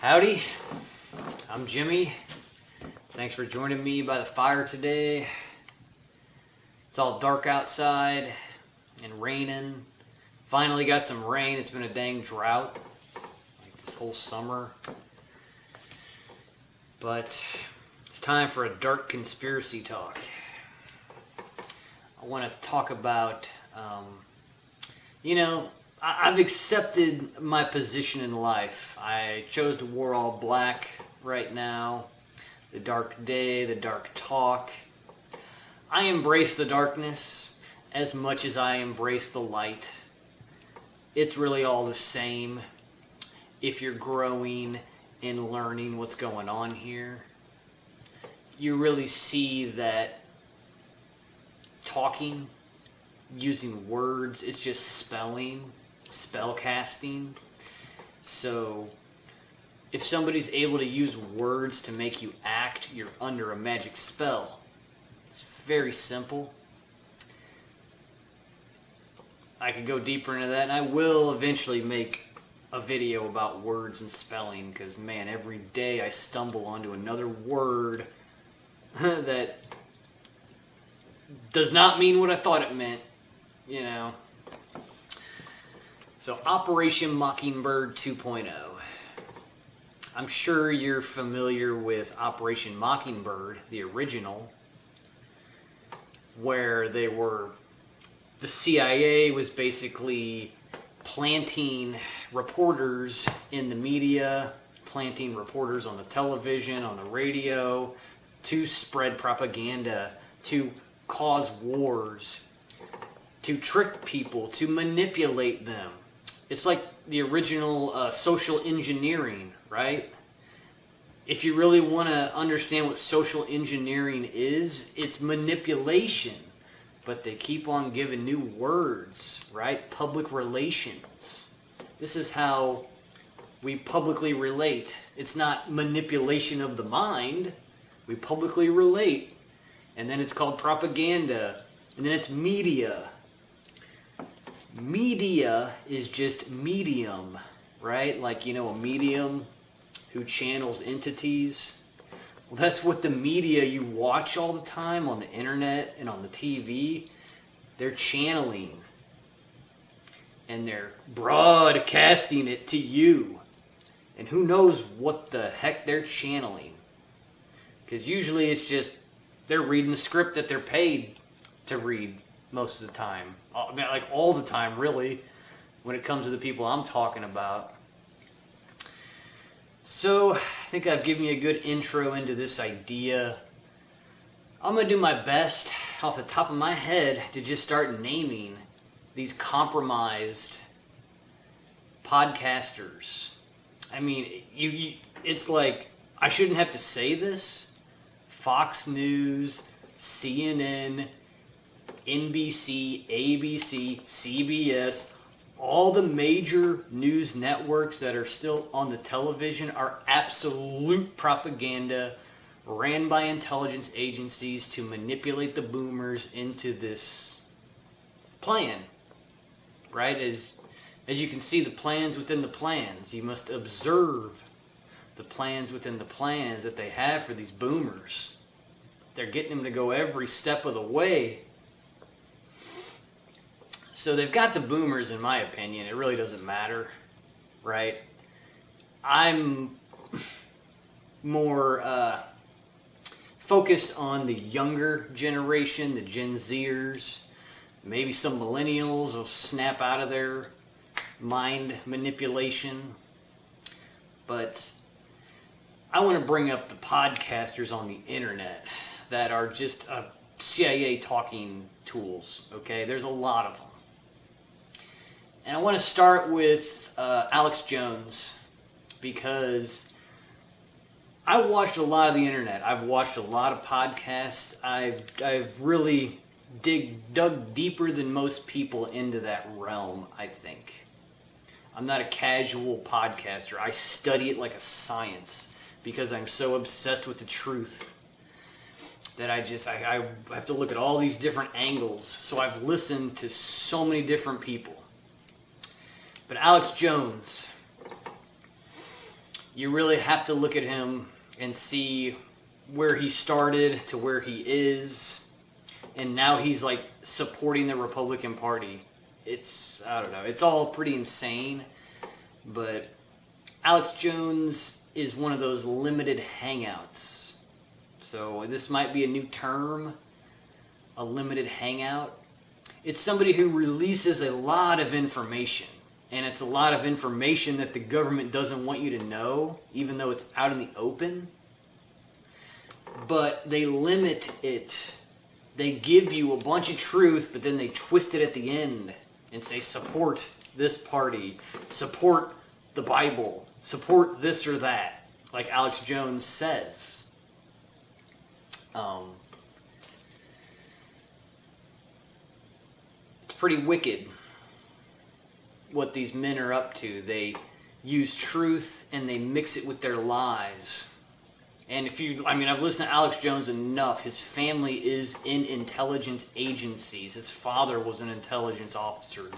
Howdy, I'm Jimmy. Thanks for joining me by the fire today. It's all dark outside and raining. Finally got some rain. It's been a dang drought like this whole summer. But it's time for a dark conspiracy talk. I want to talk about, I've accepted my position in life. I chose to wear all black right now. The dark day, the dark talk. I embrace the darkness as much as I embrace the light. It's really all the same if you're growing and learning what's going on here. You really see that talking, using words, it's just spell casting. So if somebody's able to use words to make you act, you're under a magic spell. It's very simple. I could go deeper into that, and I will eventually make a video about words and spelling, because man, every day I stumble onto another word that does not mean what I thought it meant, you know. So Operation Mockingbird 2.0. I'm sure you're familiar with Operation Mockingbird, the original, where the CIA was basically planting reporters in the media, planting reporters on the television, on the radio, to spread propaganda, to cause wars, to trick people, to manipulate them. It's like the original social engineering, right? If you really want to understand what social engineering is, it's manipulation. But they keep on giving new words, right? Public relations. This is how we publicly relate. It's not manipulation of the mind. We publicly relate. And then it's called propaganda. And then it's media. Media is just medium, right? Like, a medium who channels entities. Well, that's what the media you watch all the time on the internet and on the TV, they're channeling. And they're broadcasting it to you. And who knows what the heck they're channeling. Because usually it's just, they're reading the script that they're paid to read most of the time. Like all the time, really, when it comes to the people I'm talking about. So, I think I've given you a good intro into this idea. I'm going to do my best off the top of my head to just start naming these compromised podcasters. I mean, it's like, I shouldn't have to say this. Fox News, CNN, NBC, ABC, CBS, all the major news networks that are still on the television are absolute propaganda ran by intelligence agencies to manipulate the boomers into this plan, right? As you can see, the plans within the plans. You must observe the plans within the plans that they have for these boomers. They're getting them to go every step of the way. So they've got the boomers, in my opinion. It really doesn't matter, right? I'm more focused on the younger generation, the Gen Zers. Maybe some millennials will snap out of their mind manipulation. But I want to bring up the podcasters on the internet that are just CIA talking tools, okay? There's a lot of them. And I want to start with Alex Jones, because I watched a lot of the internet. I've watched a lot of podcasts. I've really dug deeper than most people into that realm, I think. I'm not a casual podcaster. I study it like a science because I'm so obsessed with the truth that I have to look at all these different angles. So I've listened to so many different people. But Alex Jones, you really have to look at him and see where he started to where he is, and now he's like supporting the Republican Party. It's, I don't know, it's all pretty insane, but Alex Jones is one of those limited hangouts. So this might be a new term, a limited hangout. It's somebody who releases a lot of information, and it's a lot of information that the government doesn't want you to know, even though it's out in the open. But they limit it. They give you a bunch of truth, but then they twist it at the end and say, support this party, support the Bible, support this or that, like Alex Jones says. It's pretty wicked what these men are up to. They use truth and they mix it with their lies. And I've listened to Alex Jones enough. His family is in intelligence agencies. His father was an intelligence officer.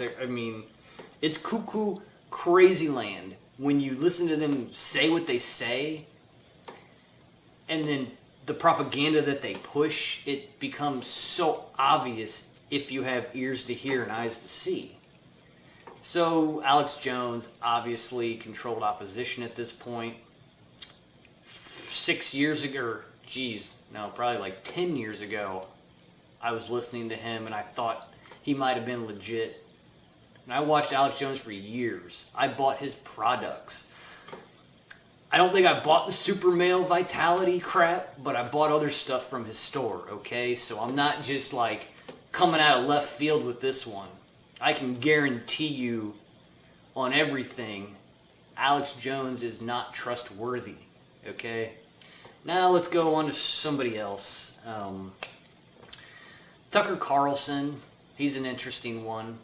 It's cuckoo, crazy land when you listen to them say what they say, and then the propaganda that they push, it becomes so obvious if you have ears to hear and eyes to see. So Alex Jones obviously controlled opposition at this point. 6 years ago, probably like 10 years ago, I was listening to him and I thought he might have been legit. And I watched Alex Jones for years. I bought his products. I don't think I bought the Super Male Vitality crap, but I bought other stuff from his store, okay? So I'm not just like coming out of left field with this one. I can guarantee you on everything, Alex Jones is not trustworthy, okay? Now let's go on to somebody else. Tucker Carlson, he's an interesting one.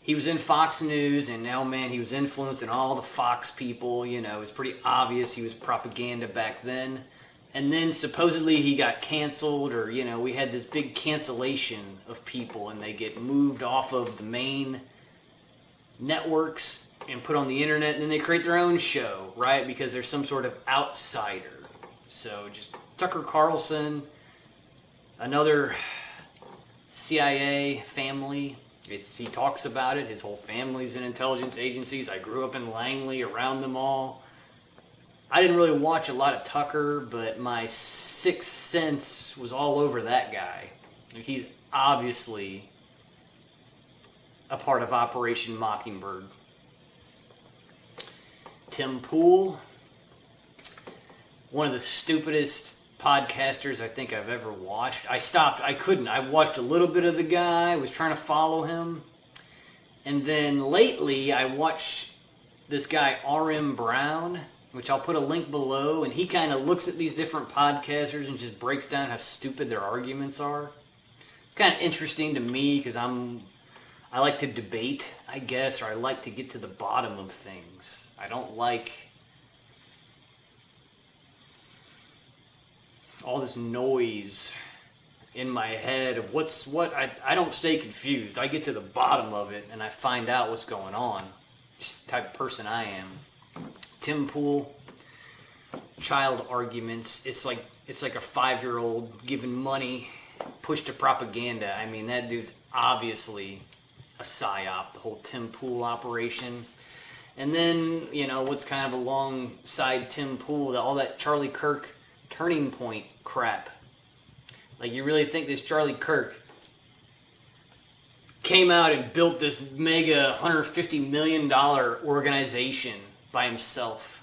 He was in Fox News, and now, man, he was influencing all the Fox people. You know, it was pretty obvious he was propaganda back then. And then supposedly he got canceled, or, we had this big cancellation of people, and they get moved off of the main networks and put on the internet, and then they create their own show, right? Because they're some sort of outsider. So just Tucker Carlson, another CIA family. He talks about it. His whole family's in intelligence agencies. I grew up in Langley, around them all. I didn't really watch a lot of Tucker, but my sixth sense was all over that guy. He's obviously a part of Operation Mockingbird. Tim Pool, one of the stupidest podcasters I think I've ever watched. I stopped. I couldn't. I watched a little bit of the guy. Was trying to follow him. And then lately I watched this guy R.M. Brown, which I'll put a link below, and he kind of looks at these different podcasters and just breaks down how stupid their arguments are. It's kind of interesting to me because I like to debate, I guess, or I like to get to the bottom of things. I don't like all this noise in my head of what's what. I don't stay confused. I get to the bottom of it and I find out what's going on. Just the type of person I am. Tim Pool, child arguments. It's like a 5-year-old giving money, pushed to propaganda. I mean, that dude's obviously a psyop, the whole Tim Pool operation. And then, what's kind of alongside Tim Pool, all that Charlie Kirk Turning Point crap. Like, you really think this Charlie Kirk came out and built this mega $150 million organization by himself?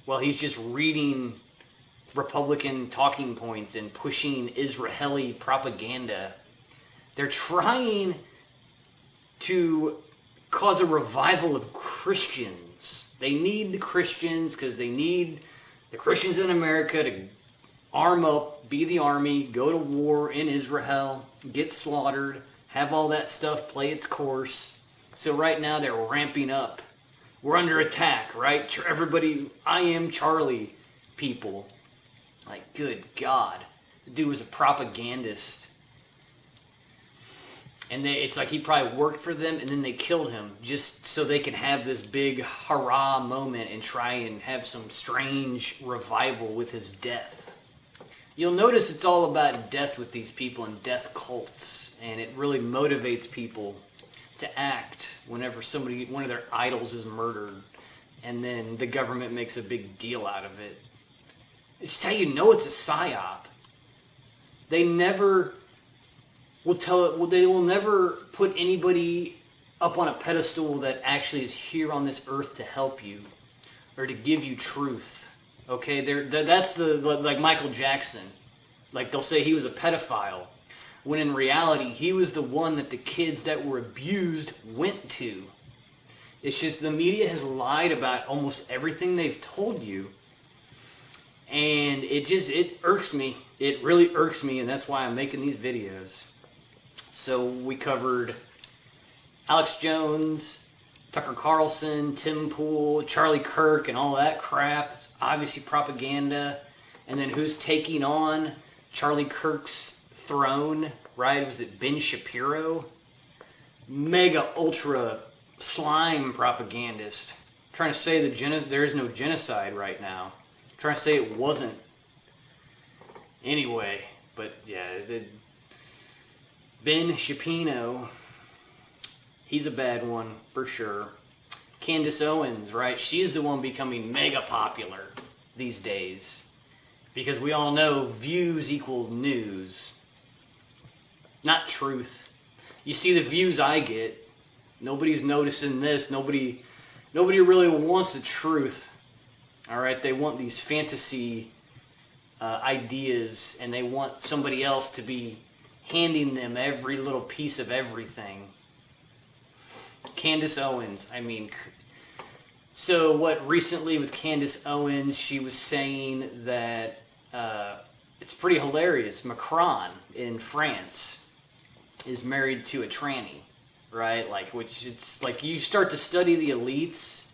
Well, he's just reading Republican talking points and pushing Israeli propaganda. They're trying to cause a revival of Christians. They need the Christians because they need the Christians in America to arm up, be the army, go to war in Israel, get slaughtered, have all that stuff play its course. So right now they're ramping up. We're under attack, right? Everybody, I am Charlie people. Like, good God. The dude was a propagandist. And it's like he probably worked for them, and then they killed him just so they can have this big hurrah moment and try and have some strange revival with his death. You'll notice it's all about death with these people and death cults, and it really motivates people to act whenever one of their idols is murdered, and then the government makes a big deal out of it. It's how you know it's a psyop. They never they will never put anybody up on a pedestal that actually is here on this earth to help you or to give you truth. Okay, that's like Michael Jackson. Like they'll say he was a pedophile, when in reality he was the one that the kids that were abused went to. It's just the media has lied about almost everything they've told you, and it irks me. It really irks me, and that's why I'm making these videos. So we covered Alex Jones, Tucker Carlson, Tim Pool, Charlie Kirk, and all that crap. It's obviously propaganda. And then who's taking on Charlie Kirk's throne, right? Was it Ben Shapiro? Mega ultra slime propagandist. Trying to say there is no genocide right now. Trying to say it wasn't. Anyway, but yeah, Ben Shapiro, he's a bad one for sure. Candace Owens, right? She's the one becoming mega popular these days because we all know views equal news, not truth. You see the views I get. Nobody's noticing this. Nobody really wants the truth. All right, they want these fantasy ideas, and they want somebody else to be handing them every little piece of everything. Candace Owens, so what recently with Candace Owens, she was saying that it's pretty hilarious. Macron in France is married to a tranny, right? Which it's like you start to study the elites,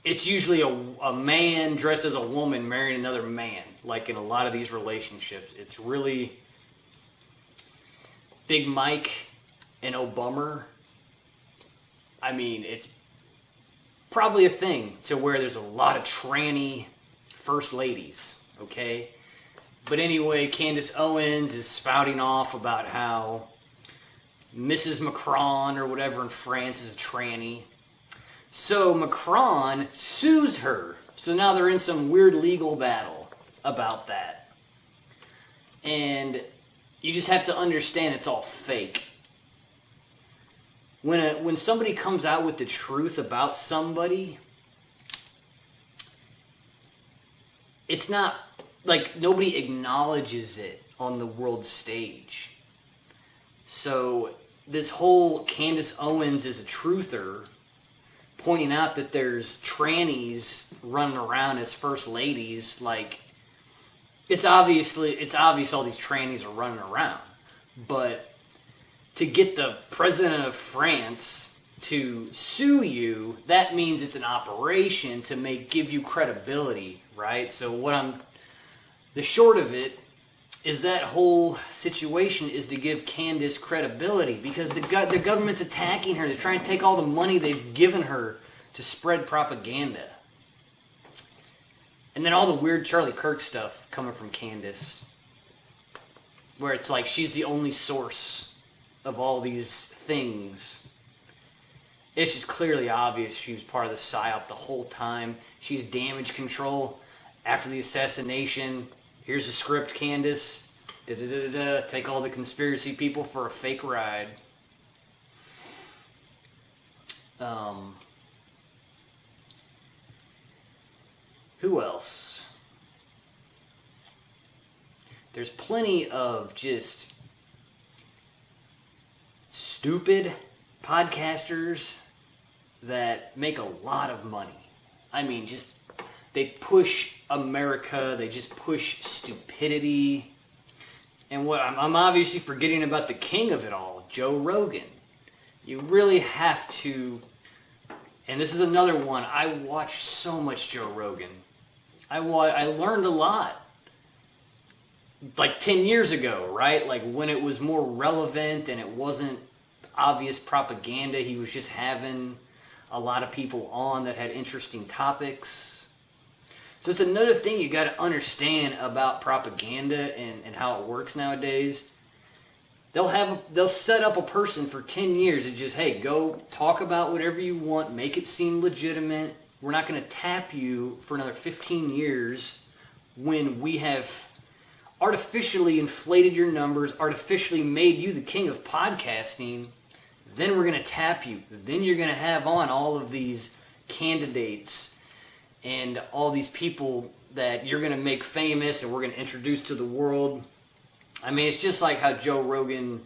it's usually a man dressed as a woman marrying another man, like in a lot of these relationships. It's really Big Mike and Obama. It's probably a thing to where there's a lot of tranny first ladies, okay? But anyway, Candace Owens is spouting off about how Mrs. Macron or whatever in France is a tranny. So Macron sues her. So now they're in some weird legal battle about that. And you just have to understand it's all fake. When somebody comes out with the truth about somebody, it's not like nobody acknowledges it on the world stage. So this whole Candace Owens is a truther, pointing out that there's trannies running around as first ladies, like it's obvious all these trannies are running around, but to get the president of France to sue you, that means it's an operation to give you credibility, right? So the short of it is that whole situation is to give Candace credibility because the government's attacking her. They're trying to take all the money they've given her to spread propaganda. And then all the weird Charlie Kirk stuff coming from Candace, where it's like she's the only source of all these things. It's just clearly obvious she was part of the psyop the whole time. She's damage control after the assassination. Here's the script, Candace. Take all the conspiracy people for a fake ride. Who else? There's plenty of just stupid podcasters that make a lot of money. They push America, they just push stupidity. And I'm obviously forgetting about the king of it all, Joe Rogan. You really have to, and this is another one, I watched so much Joe Rogan. I learned a lot. Like 10 years ago, right? Like when it was more relevant and it wasn't obvious propaganda. He was just having a lot of people on that had interesting topics. So it's another thing you got to understand about propaganda and how it works nowadays. They'll set up a person for 10 years and just, hey, go talk about whatever you want, make it seem legitimate. We're not going to tap you for another 15 years when we have artificially inflated your numbers, artificially made you the king of podcasting. Then we're going to tap you. Then you're going to have on all of these candidates and all these people that you're going to make famous and we're going to introduce to the world. I mean, it's just like how Joe Rogan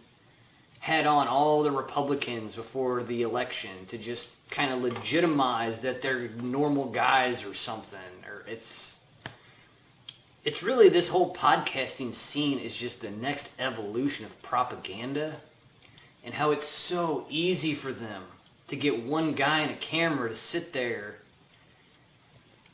had on all the Republicans before the election to just kind of legitimize that they're normal guys or something. Or it's really, this whole podcasting scene is just the next evolution of propaganda, and how it's so easy for them to get one guy and a camera to sit there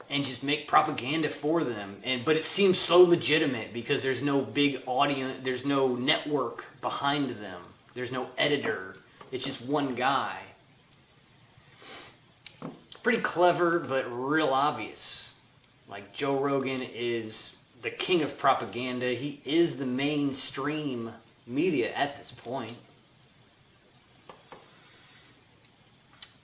and just make propaganda for them. But it seems so legitimate because there's no big audience, there's no network behind them, there's no editor, it's just one guy. Pretty clever, but real obvious. Like, Joe Rogan is the king of propaganda. He is the mainstream media at this point.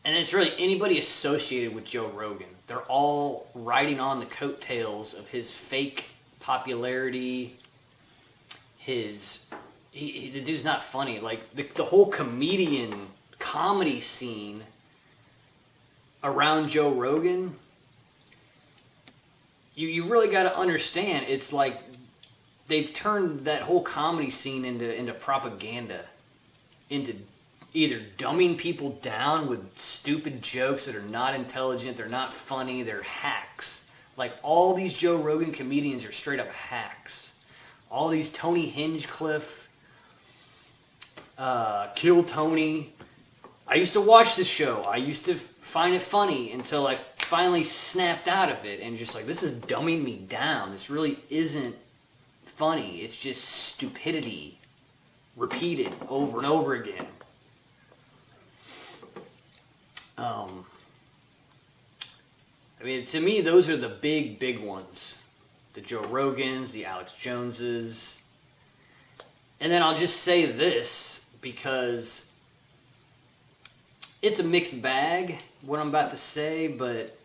And it's really anybody associated with Joe Rogan. They're all riding on the coattails of his fake popularity. The dude's not funny. Like, the whole comedy scene around Joe Rogan, you really got to understand, it's like they've turned that whole comedy scene into propaganda, into either dumbing people down with stupid jokes that are not intelligent, they're not funny, they're hacks. Like, all these Joe Rogan comedians are straight up hacks. All these Tony Hinchcliffe, Kill Tony. I used to watch this show. I used to find it funny until I finally snapped out of it and just like, this is dumbing me down. This really isn't funny. It's just stupidity repeated over and over again. I mean, to me, those are the big ones. The Joe Rogans, the Alex Joneses. And then I'll just say this, because it's a mixed bag, what I'm about to say, but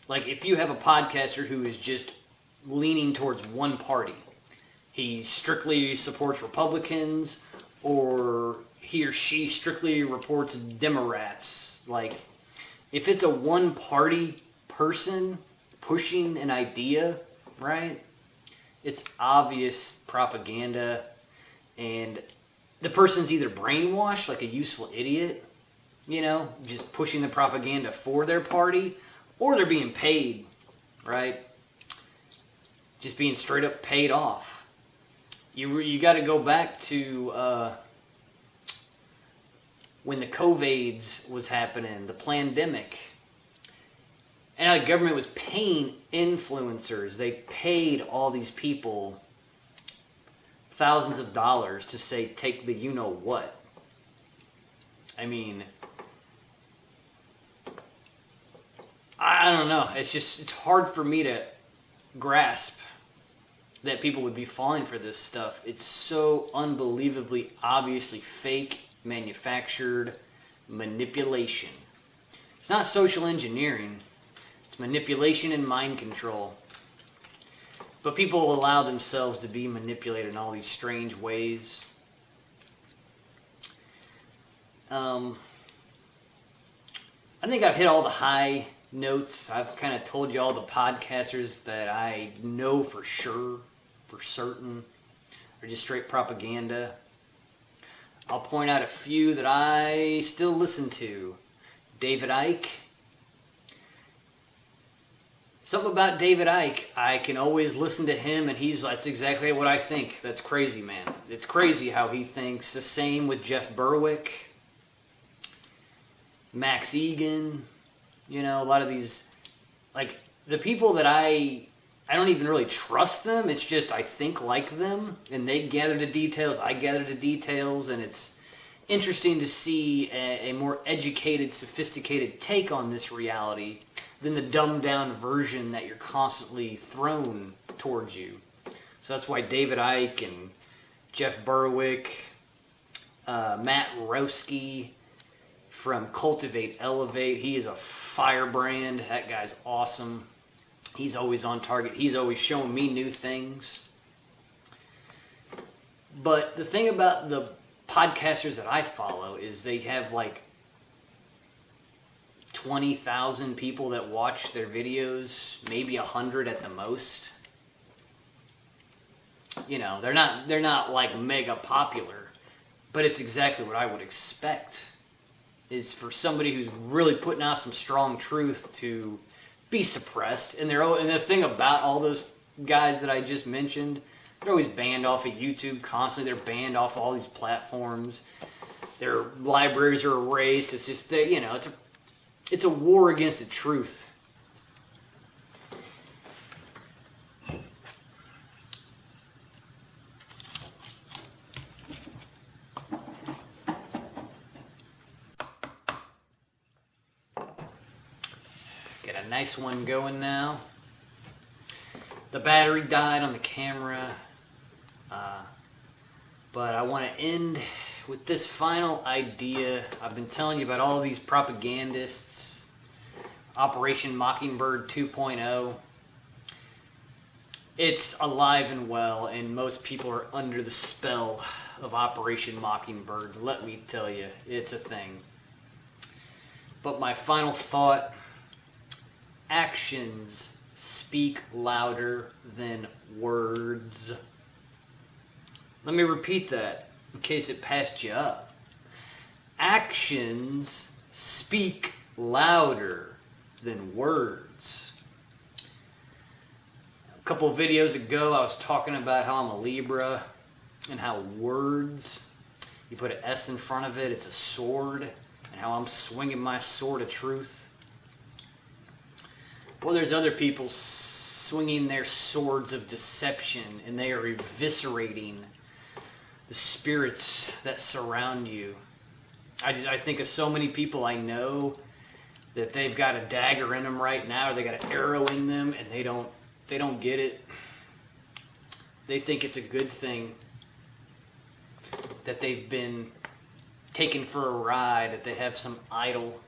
like, if you have a podcaster who is just leaning towards one party, he strictly supports Republicans, or he or she strictly reports Democrats. Like, if it's a one-party person pushing an idea, right, it's obvious propaganda, and the person's either brainwashed like a useful idiot, you know, just pushing the propaganda for their party, or they're being paid, right, just being straight up paid off. You got to go back to when the COVIDs was happening, the pandemic, and the government was paying influencers. They paid all these people thousands of dollars to say, take the you-know-what. I mean, I don't know. It's hard for me to grasp that people would be falling for this stuff. It's so unbelievably, obviously fake, manufactured manipulation. It's not social engineering. It's manipulation and mind control. But people allow themselves to be manipulated in all these strange ways. I think I've hit all the high notes. I've kind of told you all the podcasters that I know for sure, for certain, are just straight propaganda. I'll point out a few that I still listen to. David Icke. Something about David Icke, I can always listen to him and that's exactly what I think. That's crazy, man. It's crazy how he thinks. The same with Jeff Berwick, Max Egan, you know, a lot of these, like, the people that I don't even really trust them. It's just I think like them, and they gather the details, I gather the details, and interesting to see a more educated, sophisticated take on this reality than the dumbed down version that you're constantly thrown towards you. So that's why David Icke and Jeff Berwick, Matt Rosky from Cultivate Elevate, he is a firebrand. That guy's awesome. He's always on target. He's always showing me new things. But the thing about the podcasters that I follow is they have like 20,000 people that watch their videos, maybe 100 at the most. You know, they're not like mega popular, but it's exactly what I would expect, is for somebody who's really putting out some strong truth to be suppressed. And the thing about all those guys that I just mentioned, they're always banned off of YouTube constantly. They're banned off all these platforms. Their libraries are erased. It's just that, you know, it's a war against the truth. Get a nice one going now. The battery died on the camera, but I want to end with this final idea. I've been telling you about all these propagandists, Operation Mockingbird 2.0. It's alive and well, and most people are under the spell of Operation Mockingbird. Let me tell you, it's a thing. But my final thought, actions speak louder than words. Let me repeat that in case it passed you up. Actions speak louder than words. A couple of videos ago, I was talking about how I'm a Libra and how words, you put an S in front of it, it's a sword, and how I'm swinging my sword of truth. Well, there's other people swinging their swords of deception, and they are eviscerating the spirits that surround you. I think of so many people I know that they've got a dagger in them right now, or they got an arrow in them, and they don't get it. They think it's a good thing that they've been taken for a ride, that they have some idol.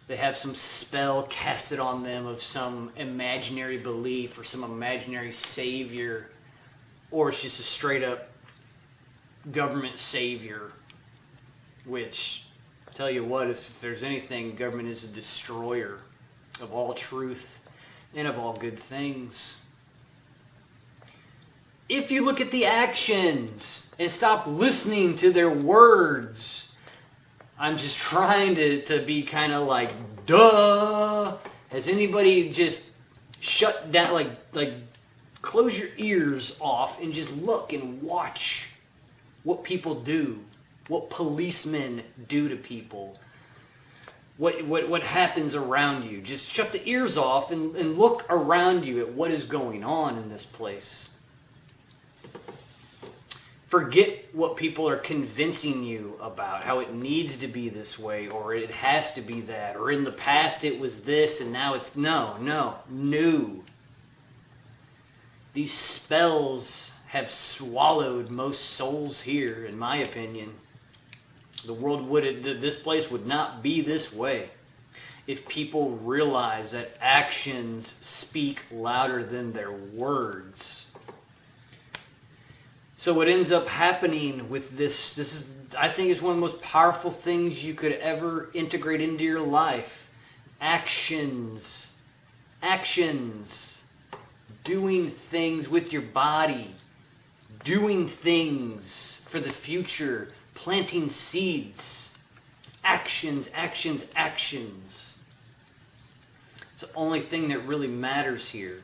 They have some spell casted on them of some imaginary belief or some imaginary savior, or it's just a straight up government savior, which, I tell you what, if there's anything, government is a destroyer of all truth and of all good things. If you look at the actions and stop listening to their words, I'm just trying to be kind of like, duh. Has anybody just shut down, like close your ears off and just look and watch what people do, what policemen do to people, what happens around you. Just shut the ears off and look around you at what is going on in this place. Forget what people are convincing you about, how it needs to be this way, or it has to be that, or in the past it was this and now it's no. These spells have swallowed most souls here, in my opinion. The world this place would not be this way if people realize that actions speak louder than their words. So what ends up happening with this is, I think, is one of the most powerful things you could ever integrate into your life. Actions. Doing things with your body. Doing things for the future. Planting seeds. Actions. It's the only thing that really matters here.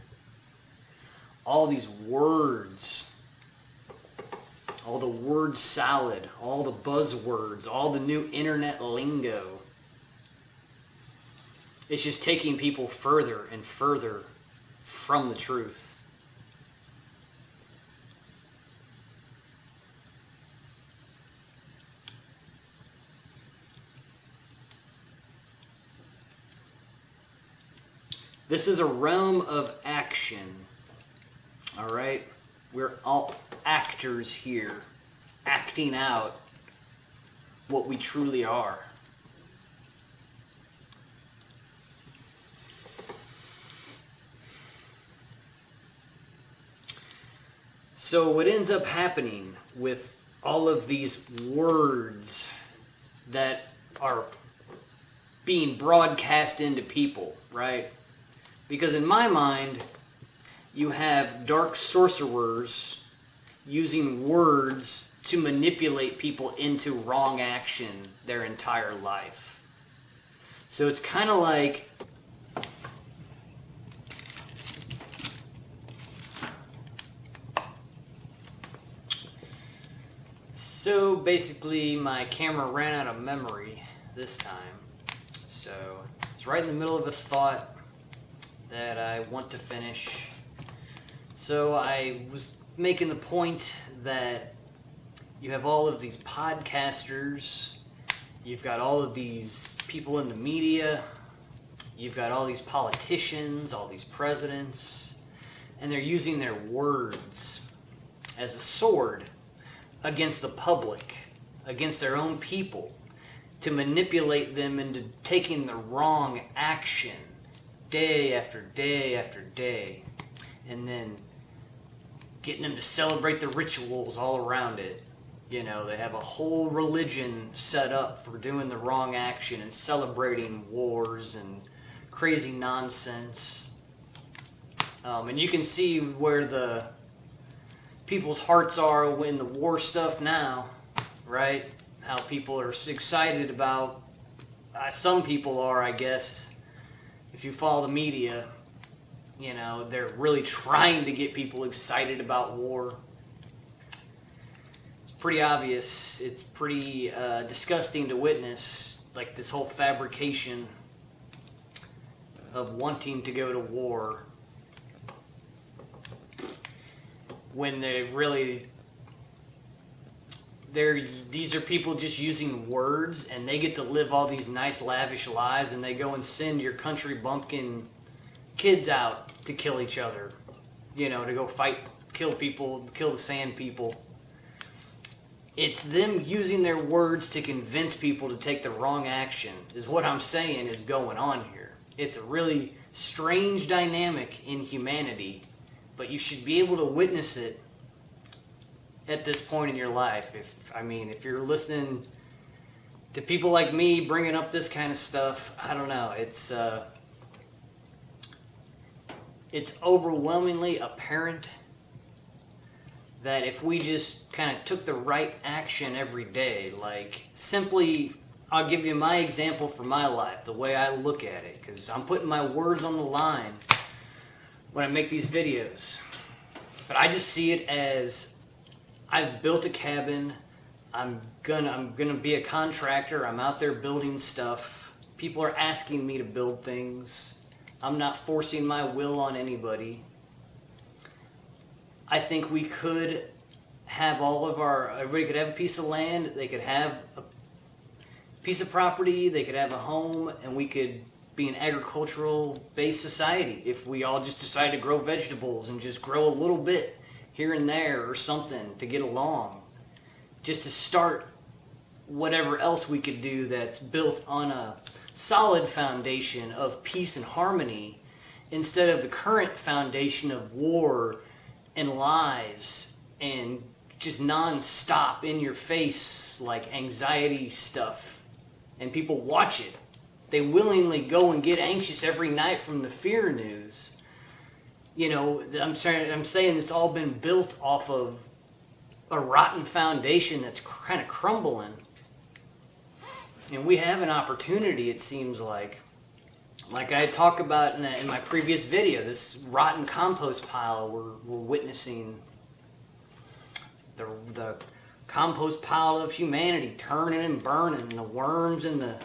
All these words, all the word salad, all the buzzwords, all the new internet lingo. It's just taking people further and further from the truth. This is a realm of action. All right? We're all actors here, acting out what we truly are. So what ends up happening with all of these words that are being broadcast into people, right? Because in my mind, you have dark sorcerers using words to manipulate people into wrong action their entire life. So it's kind of like So basically my camera ran out of memory this time. So it's right in the middle of a thought that I want to finish. So I was making the point that you have all of these podcasters, you've got all of these people in the media, you've got all these politicians, all these presidents, and they're using their words as a sword against the public, against their own people, to manipulate them into taking the wrong action day after day after day, and then getting them to celebrate the rituals all around it. You know, they have a whole religion set up for doing the wrong action and celebrating wars and crazy nonsense. And you can see where the people's hearts are in the war stuff now, right? How people are excited about, some people are, I guess, if you follow the media, you know, they're really trying to get people excited about war. It's pretty obvious, it's pretty disgusting to witness, like this whole fabrication of wanting to go to war, when these are people just using words, and they get to live all these nice lavish lives, and they go and send your country bumpkin kids out to kill each other, you know, to go fight, kill people, kill the sand people. It's them using their words to convince people to take the wrong action, is what I'm saying is going on here. It's a really strange dynamic in humanity, but you should be able to witness it at this point in your life. If you're listening to people like me bringing up this kind of stuff, I don't know, it's overwhelmingly apparent that if we just kind of took the right action every day, like simply, I'll give you my example for my life, the way I look at it, because I'm putting my words on the line when I make these videos. But I just see it as, I've built a cabin, I'm gonna be a contractor, I'm out there building stuff, people are asking me to build things, I'm not forcing my will on anybody. I think we could have everybody could have a piece of land, they could have a piece of property, they could have a home, and we could be an agricultural based society if we all just decided to grow vegetables and just grow a little bit here and there or something to get along, just to start whatever else we could do that's built on a solid foundation of peace and harmony, instead of the current foundation of war and lies and just non-stop in your face like anxiety stuff. And people watch it. They willingly go and get anxious every night from the fear news. You know, I'm saying it's all been built off of a rotten foundation that's kind of crumbling. And we have an opportunity, it seems like I talked about in my previous video, this rotten compost pile we're witnessing, the compost pile of humanity turning and burning, and the worms and the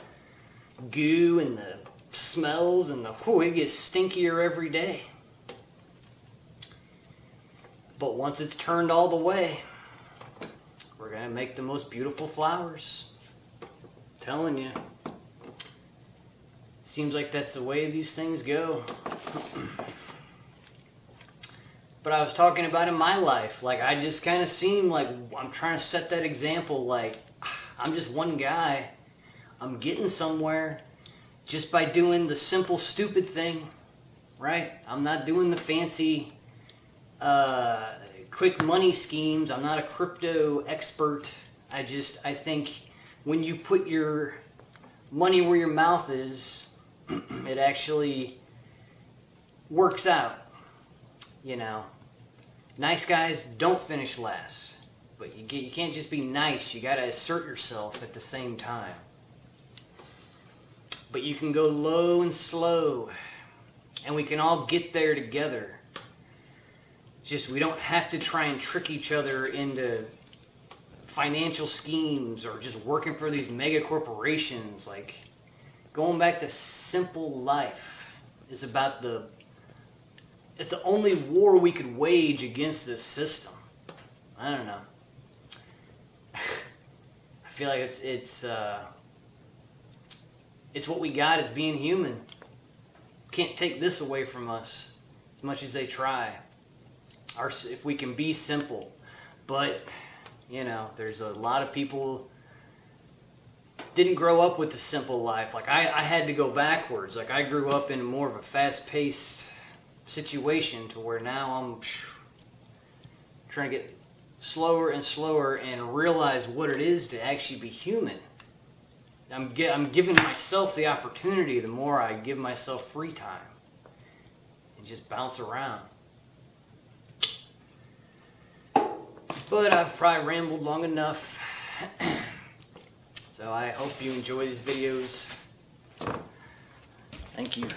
goo and the smells and it gets stinkier every day. But once it's turned all the way, we're going to make the most beautiful flowers. I'm telling you. Seems like that's the way these things go. But I was talking about in my life, like I just kind of seem like I'm trying to set that example, like I'm just one guy. I'm getting somewhere just by doing the simple, stupid thing, right? I'm not doing the fancy, quick money schemes. I'm not a crypto expert. I think when you put your money where your mouth is, it actually works out, you know. Nice guys don't finish last, but you can't just be nice. You got to assert yourself at the same time. But you can go low and slow, and we can all get there together. Just we don't have to try and trick each other into financial schemes or just working for these mega corporations. Like going back to simple life is about it's the only war we could wage against this system. I don't know. I feel like it's what we got as being human. Can't take this away from us as much as they try. If we can be simple. But, you know, there's a lot of people didn't grow up with the simple life. Like I had to go backwards. Like I grew up in more of a fast-paced situation to where now I'm trying to get slower and slower and realize what it is to actually be human. I'm giving myself the opportunity the more I give myself free time and just bounce around. But I've probably rambled long enough. So I hope you enjoy these videos. Thank you.